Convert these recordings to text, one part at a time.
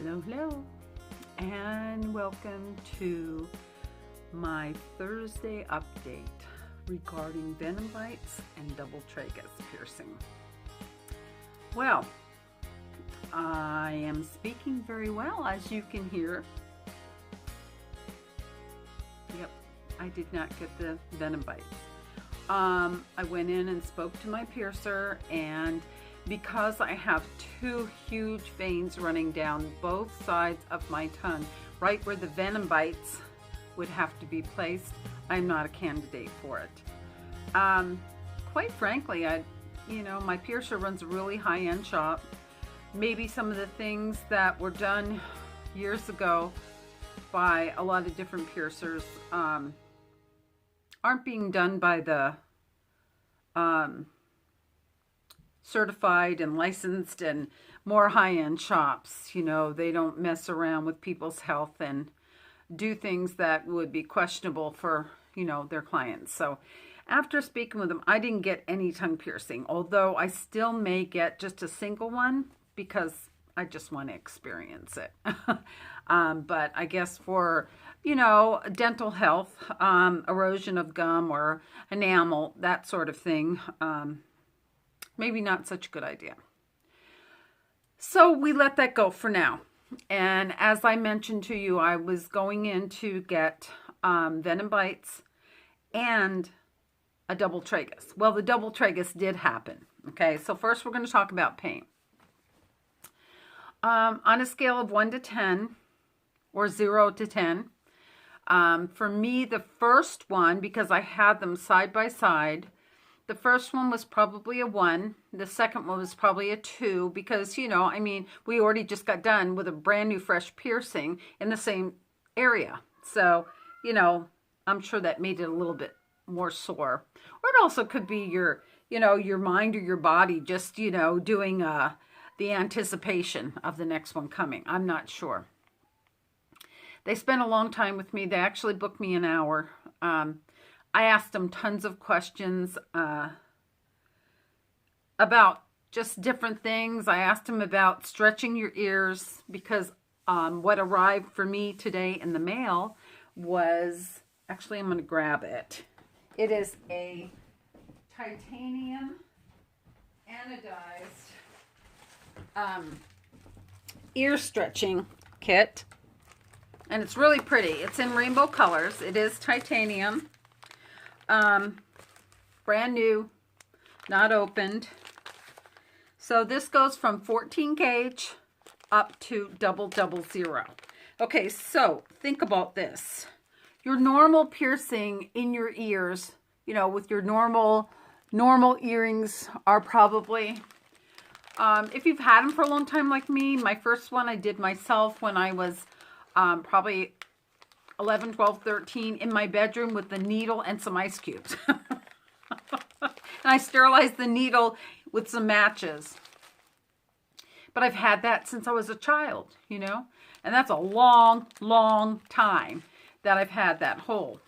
Hello, hello, and welcome to my Thursday update regarding venom bites and double tragus piercing. Well, I am speaking very well, as you can hear. Yep, I did not get the venom bites. I went in and spoke to my piercer, and because I have two huge veins running down both sides of my tongue, right where the venom bites would have to be placed, I'm not a candidate for it. Quite frankly, my piercer runs a really high-end shop. Maybe some of the things that were done years ago by a lot of different piercers aren't being done by the certified and licensed and more high-end shops. They don't mess around with people's health and do things that would be questionable for their clients. So after speaking with them, I didn't get any tongue piercing, although I still may get just a single one because I just want to experience it. But I guess for dental health, erosion of gum or enamel, that sort of thing, maybe not such a good idea. So we let that go for now. And as I mentioned to you, I was going in to get venom bites and a double tragus. Well, the double tragus did happen. Okay, so first we're going to talk about pain. On a scale of 1 to 10, or 0 to 10, for me, the first one, because I had them side by side, the first one was probably a 1. The second one was probably a 2 because, we already just got done with a brand new fresh piercing in the same area. So, I'm sure that made it a little bit more sore. Or it also could be your mind or your body just, doing the anticipation of the next one coming. I'm not sure. They spent a long time with me. They actually booked me an hour. I asked them tons of questions about just different things. I asked them about stretching your ears because what arrived for me today in the mail was, actually I'm going to grab it. It is a titanium anodized ear stretching kit. And it's really pretty. It's in rainbow colors. It is titanium. Brand new, not opened. So this goes from 14 gauge up to 000. Okay, so think about this. Your normal piercing in your ears, with your normal earrings are probably, if you've had them for a long time like me, my first one I did myself when I was probably 11, 12, 13 in my bedroom with the needle and some ice cubes. And I sterilized the needle with some matches. But I've had that since I was a child, and that's a long, long time that I've had that hole.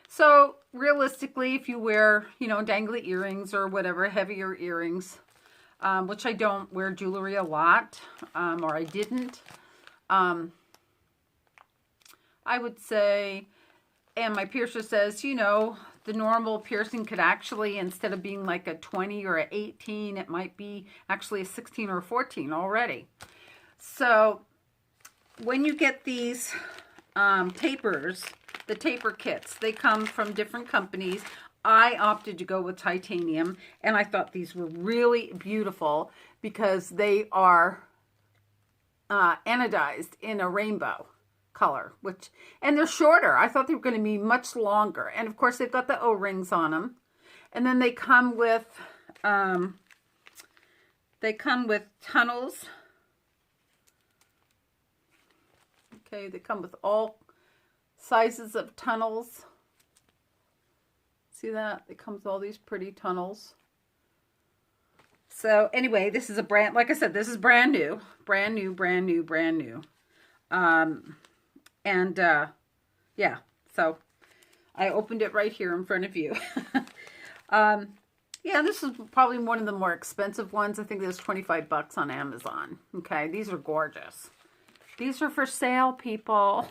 So realistically, if you wear, dangly earrings or whatever, heavier earrings, which I don't wear jewelry a lot, or I didn't, I would say, and my piercer says, the normal piercing could actually, instead of being like a 20 or an 18, it might be actually a 16 or a 14 already. So when you get these tapers, the taper kits, they come from different companies. I opted to go with titanium, and I thought these were really beautiful because they are anodized in a rainbow color, and they're shorter. I thought they were going to be much longer. And of course, they've got the O-rings on them. And then they come with tunnels. Okay, they come with all sizes of tunnels. See that? It comes with all these pretty tunnels. So anyway, this is a brand, like I said, this is brand new. Brand new. Yeah, so I opened it right here in front of you. Yeah, this is probably one of the more expensive ones. I think there's $25 on Amazon. Okay, these are gorgeous. These are for sale, people.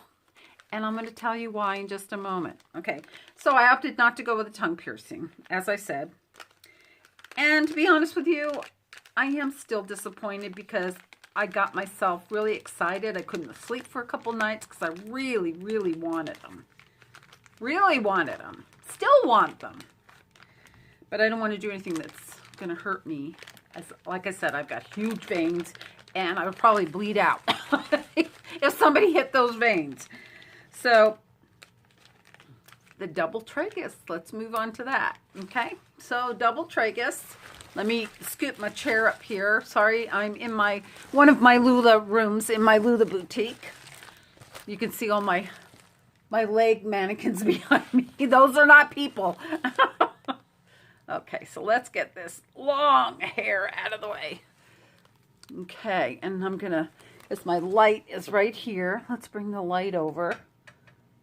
And I'm going to tell you why in just a moment. Okay, so I opted not to go with a tongue piercing, as I said. And to be honest with you, I am still disappointed because I got myself really excited. I couldn't sleep for a couple nights because I really, really wanted them. Really wanted them. Still want them. But I don't want to do anything that's going to hurt me. Like I said, I've got huge veins and I would probably bleed out if somebody hit those veins. So, the double tragus, let's move on to that, okay? So, double tragus, let me scoot my chair up here. Sorry, I'm in one of my Lula rooms in my Lula boutique. You can see all my leg mannequins behind me. Those are not people. Okay, so let's get this long hair out of the way. Okay, and I'm gonna, as my light is right here, let's bring the light over.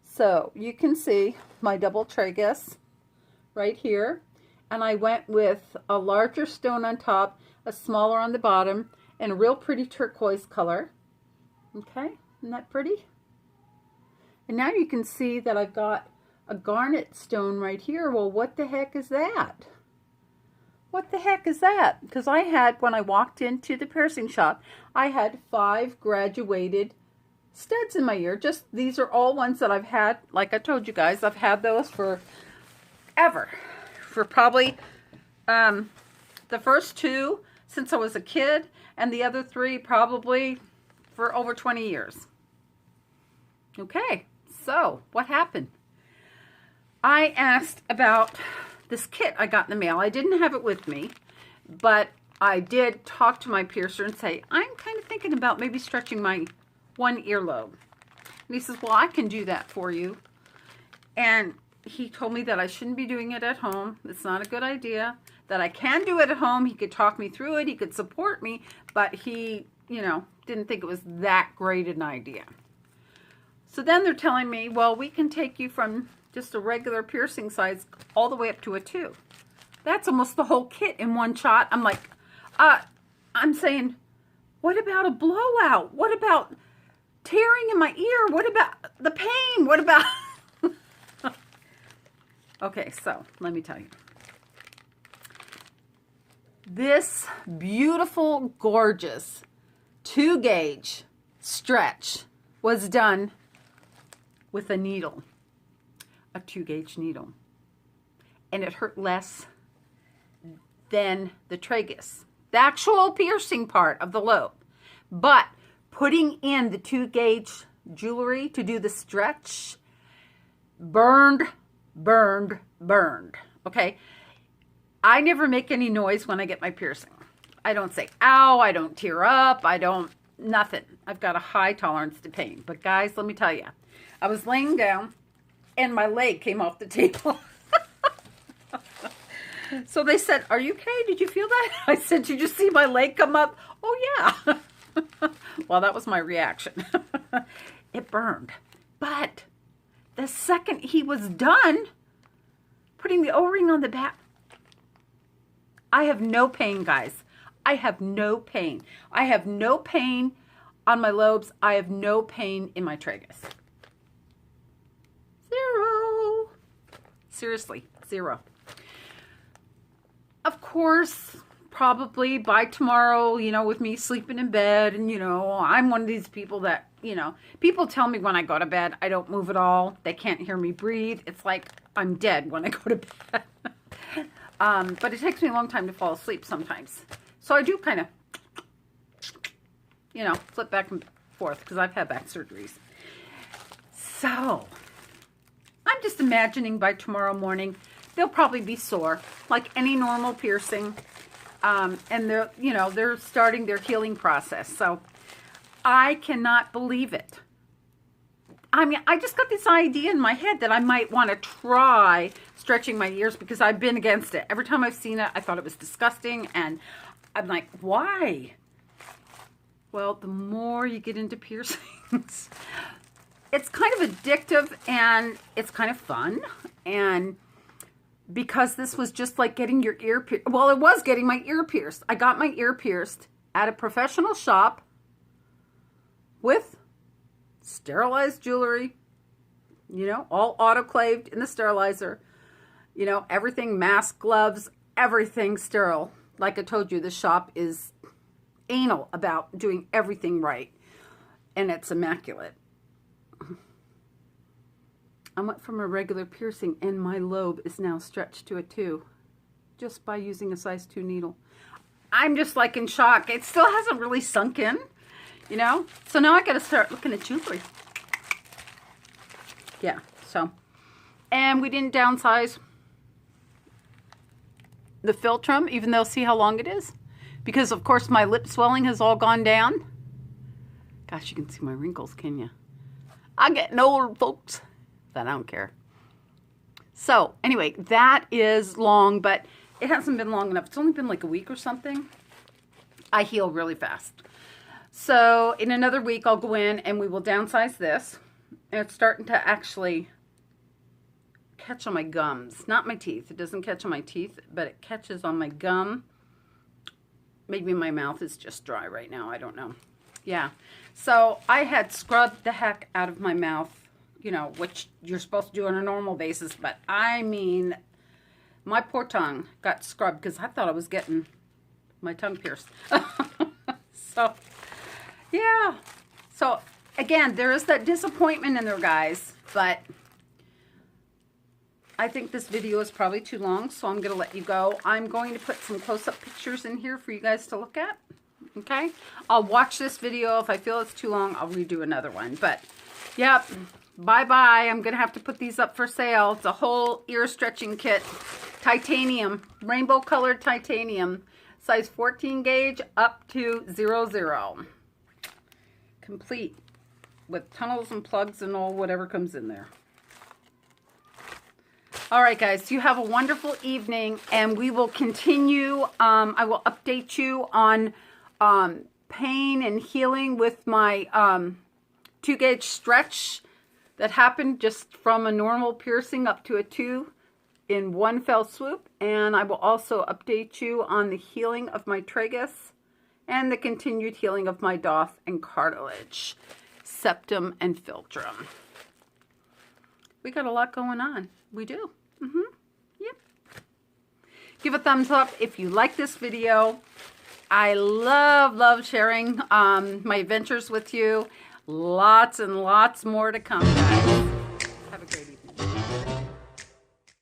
So you can see my double tragus right here. And I went with a larger stone on top, a smaller on the bottom, and a real pretty turquoise color. Okay, isn't that pretty? And now you can see that I've got a garnet stone right here. Well, what the heck is that? What the heck is that? Because I had, when I walked into the piercing shop, I had 5 graduated studs in my ear. Just these are all ones that I've had. Like I told you guys, I've had those for ever. For probably the first 2 since I was a kid, and the other 3 probably for over 20 years. Okay, so what happened? I asked about this kit I got in the mail. I didn't have it with me, but I did talk to my piercer and say, I'm kind of thinking about maybe stretching my one earlobe. And he says, well, I can do that for you. And he told me that I shouldn't be doing it at home. It's not a good idea. That I can do it at home. He could talk me through it. He could support me. But he, didn't think it was that great an idea. So then they're telling me, well, we can take you from just a regular piercing size all the way up to a 2. That's almost the whole kit in one shot. I'm like, I'm saying, what about a blowout? What about tearing in my ear? What about the pain? What about... Okay, so let me tell you. This beautiful, gorgeous 2-gauge stretch was done with a needle, a 2-gauge needle. And it hurt less than the tragus, the actual piercing part of the lobe. But putting in the 2-gauge jewelry to do the stretch burned. Okay, I never make any noise when I get my piercing. I don't say ow, I don't tear up, nothing. I've got a high tolerance to pain. But guys, let me tell you, I was laying down and my leg came off the table. So they said, are you okay? Did you feel that? I said, did you see my leg come up? Oh yeah. Well, that was my reaction. It burned. But the second he was done putting the O-ring on the back, I have no pain, guys. I have no pain. I have no pain on my lobes. I have no pain in my tragus. 0. Seriously, 0. Of course, probably by tomorrow, with me sleeping in bed, and, I'm one of these people that, people tell me when I go to bed, I don't move at all. They can't hear me breathe. It's like I'm dead when I go to bed. But it takes me a long time to fall asleep sometimes. So I do kind of, flip back and forth because I've had back surgeries. So I'm just imagining by tomorrow morning, they'll probably be sore like any normal piercing. And they're starting their healing process. So I cannot believe it. I mean, I just got this idea in my head that I might want to try stretching my ears because I've been against it. Every time I've seen it, I thought it was disgusting. And I'm like, why? Well, the more you get into piercings, it's kind of addictive and it's kind of fun. And because this was just like getting your ear pierced. Well, it was getting my ear pierced. I got my ear pierced at a professional shop with sterilized jewelry, you know, all autoclaved in the sterilizer, you know, everything, mask, gloves, everything sterile. Like I told you, the shop is anal about doing everything right, and it's immaculate. I went from a regular piercing, and my lobe is now stretched to a 2 just by using a size 2 needle. I'm just like in shock. It still hasn't really sunk in, you know? So now I got to start looking at jewelry. Yeah, so. And we didn't downsize the philtrum, even though see how long it is? Because, of course, my lip swelling has all gone down. Gosh, you can see my wrinkles, can you? I'm getting old, folks. But I don't care. So, anyway, that is long, but it hasn't been long enough. It's only been like a week or something. I heal really fast. So, in another week, I'll go in and we will downsize this. And it's starting to actually catch on my gums. Not my teeth. It doesn't catch on my teeth, but it catches on my gum. Maybe my mouth is just dry right now. I don't know. Yeah. So I had scrubbed the heck out of my mouth, you know, which you're supposed to do on a normal basis. But I mean, my poor tongue got scrubbed because I thought I was getting my tongue pierced. So, yeah. So, again, there is that disappointment in there, guys. But I think this video is probably too long, so I'm going to let you go. I'm going to put some close-up pictures in here for you guys to look at. Okay? I'll watch this video. If I feel it's too long, I'll redo another one. But, yep. Bye-bye. I'm going to have to put these up for sale. It's a whole ear-stretching kit. Titanium. Rainbow-colored titanium. Size 14 gauge up to 00. Complete. With tunnels and plugs and all whatever comes in there. All right, guys, you have a wonderful evening, and we will continue. I will update you on pain and healing with my 2-gauge stretch that happened just from a normal piercing up to a 2 in one fell swoop. And I will also update you on the healing of my tragus and the continued healing of my doth and cartilage, septum and philtrum. We got a lot going on. We do. Yep. Give a thumbs up if you like this video. I love sharing my adventures with you. Lots and lots more to come, guys.